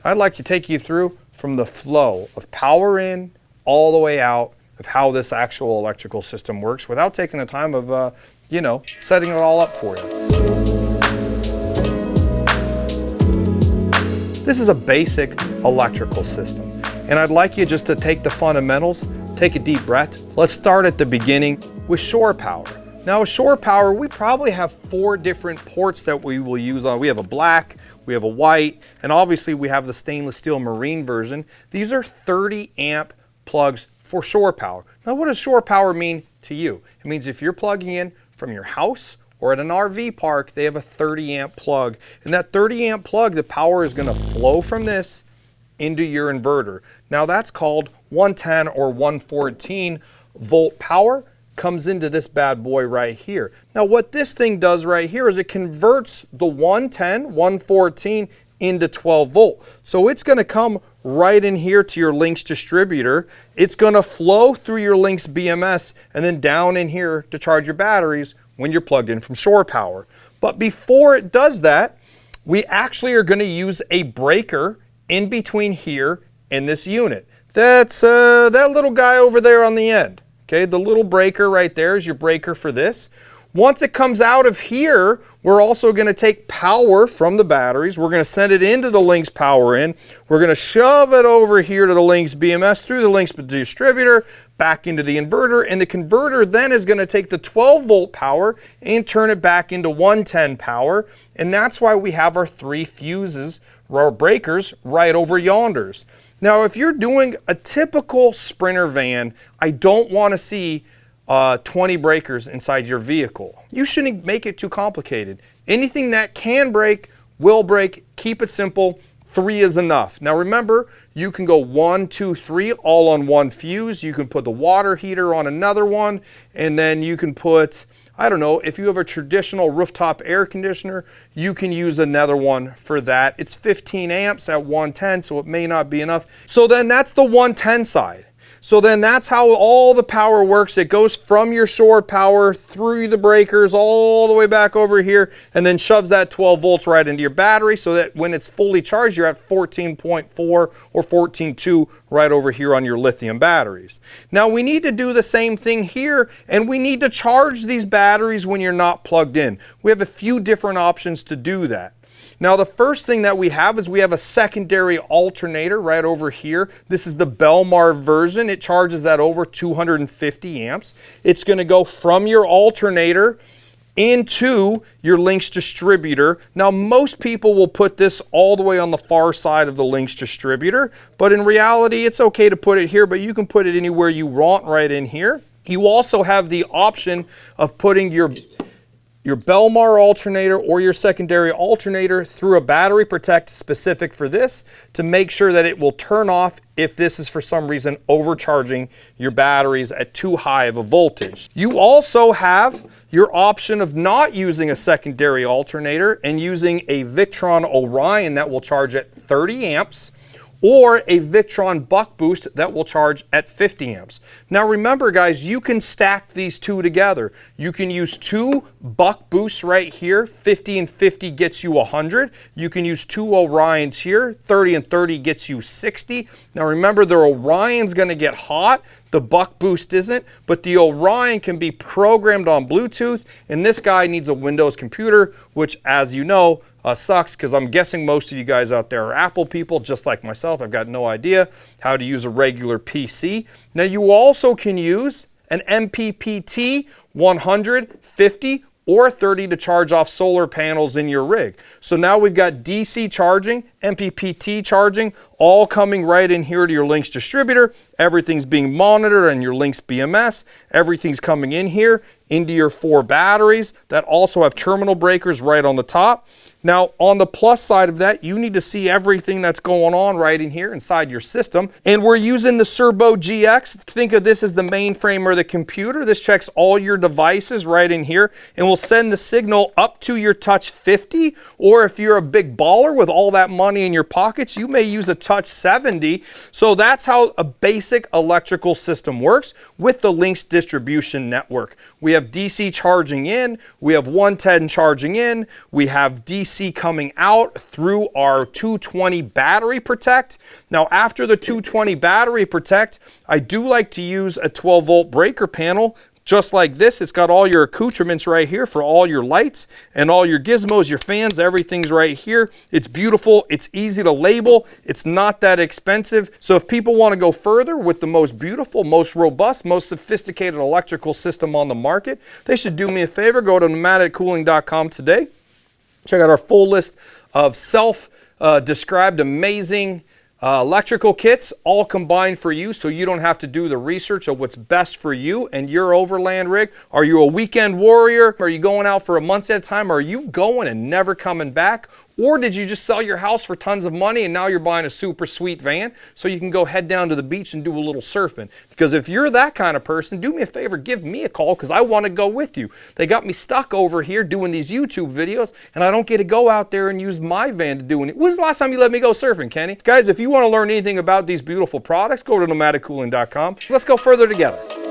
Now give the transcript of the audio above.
I'd like to take you through from the flow of power in all the way out of how this actual electrical system works without taking the time of, setting it all up for you. This is a basic electrical system, and I'd like you just to take the fundamentals, take a deep breath. Let's start at the beginning with shore power. Now with shore power, we probably have 4 different ports that we will use on. We have a black, we have a white, and obviously we have the stainless steel marine version. These are 30 amp plugs for shore power. Now what does shore power mean to you? It means if you're plugging in from your house or at an RV park, they have a 30 amp plug. And that 30 amp plug, the power is gonna flow from this into your inverter. Now that's called 110 or 114 volt power, comes into this bad boy right here. Now what this thing does right here is it converts the 110, 114 into 12 volt. So it's gonna come right in here to your Lynx distributor. It's gonna flow through your Lynx BMS and then down in here to charge your batteries when you're plugged in from shore power. But before it does that, we actually are gonna use a breaker in between here and this unit. That's that little guy over there on the end. Okay, the little breaker right there is your breaker for this. Once it comes out of here, we're also going to take power from the batteries. We're going to send it into the Lynx power in. We're going to shove it over here to the Lynx BMS through the Lynx distributor, back into the inverter, and the converter then is going to take the 12 volt power and turn it back into 110 power. And that's why we have our 3 fuses, or breakers, right over yonders. Now, if you're doing a typical Sprinter van, I don't want to see 20 breakers inside your vehicle. You shouldn't make it too complicated. Anything that can break, will break. Keep it simple. 3 is enough. Now remember, you can go 1, 2, 3 all on one fuse. You can put the water heater on another one, and then you can put, I don't know, if you have a traditional rooftop air conditioner, you can use another one for that. It's 15 amps at 110, so it may not be enough. So then that's the 110 side. So then that's how all the power works. It goes from your shore power through the breakers all the way back over here and then shoves that 12 volts right into your battery so that when it's fully charged, you're at 14.4 or 14.2 right over here on your lithium batteries. Now we need to do the same thing here, and we need to charge these batteries when you're not plugged in. We have a few different options to do that. Now the first thing that we have is we have a secondary alternator right over here. This is the Belmar version. It charges at over 250 amps. It's going to go from your alternator into your Lynx distributor. Now most people will put this all the way on the far side of the Lynx distributor, but in reality it's okay to put it here, but you can put it anywhere you want right in here. You also have the option of putting your Belmar alternator or your secondary alternator through a battery protect specific for this to make sure that it will turn off if this is for some reason overcharging your batteries at too high of a voltage. You also have your option of not using a secondary alternator and using a Victron Orion that will charge at 30 amps or a Victron Buck Boost that will charge at 50 amps. Now remember guys, you can stack these two together. You can use 2 Buck Boosts right here, 50 and 50 gets you 100. You can use 2 Orions here, 30 and 30 gets you 60. Now remember, the Orion's gonna get hot, the Buck Boost isn't, but the Orion can be programmed on Bluetooth, and this guy needs a Windows computer, which as you know, sucks because I'm guessing most of you guys out there are Apple people, just like myself. I've got no idea how to use a regular PC. Now you also can use an MPPT 150 or 30 to charge off solar panels in your rig. So now we've got DC charging, MPPT charging, all coming right in here to your Lynx distributor. Everything's being monitored on your Lynx BMS. Everything's coming in here into your 4 batteries that also have terminal breakers right on the top. Now, on the plus side of that, you need to see everything that's going on right in here inside your system. And we're using the Serbo GX. Think of this as the mainframe or the computer. This checks all your devices right in here and will send the signal up to your Touch 50. Or if you're a big baller with all that money in your pockets, you may use a Touch 70. So that's how a basic electrical system works with the Lynx distribution network. We have have DC charging in, we have 110 charging in, we have DC coming out through our 220 battery protect. Now after the 220 battery protect, I do like to use a 12-volt breaker panel. Just like this, it's got all your accoutrements right here for all your lights and all your gizmos, your fans, everything's right here. It's beautiful, it's easy to label, it's not that expensive. So if people want to go further with the most beautiful, most robust, most sophisticated electrical system on the market, they should do me a favor, go to nomadiccooling.com today. Check out our full list of self-described amazing electrical kits, all combined for you, so you don't have to do the research of what's best for you and your overland rig. Are you a weekend warrior? Are you going out for a month at a time? Are you going and never coming back? Or did you just sell your house for tons of money and now you're buying a super sweet van so you can go head down to the beach and do a little surfing? Because if you're that kind of person, do me a favor, give me a call because I want to go with you. They got me stuck over here doing these YouTube videos and I don't get to go out there and use my van to do it. When was the last time you let me go surfing, Kenny? Guys, if you want to learn anything about these beautiful products, go to nomadiccooling.com. Let's go further together.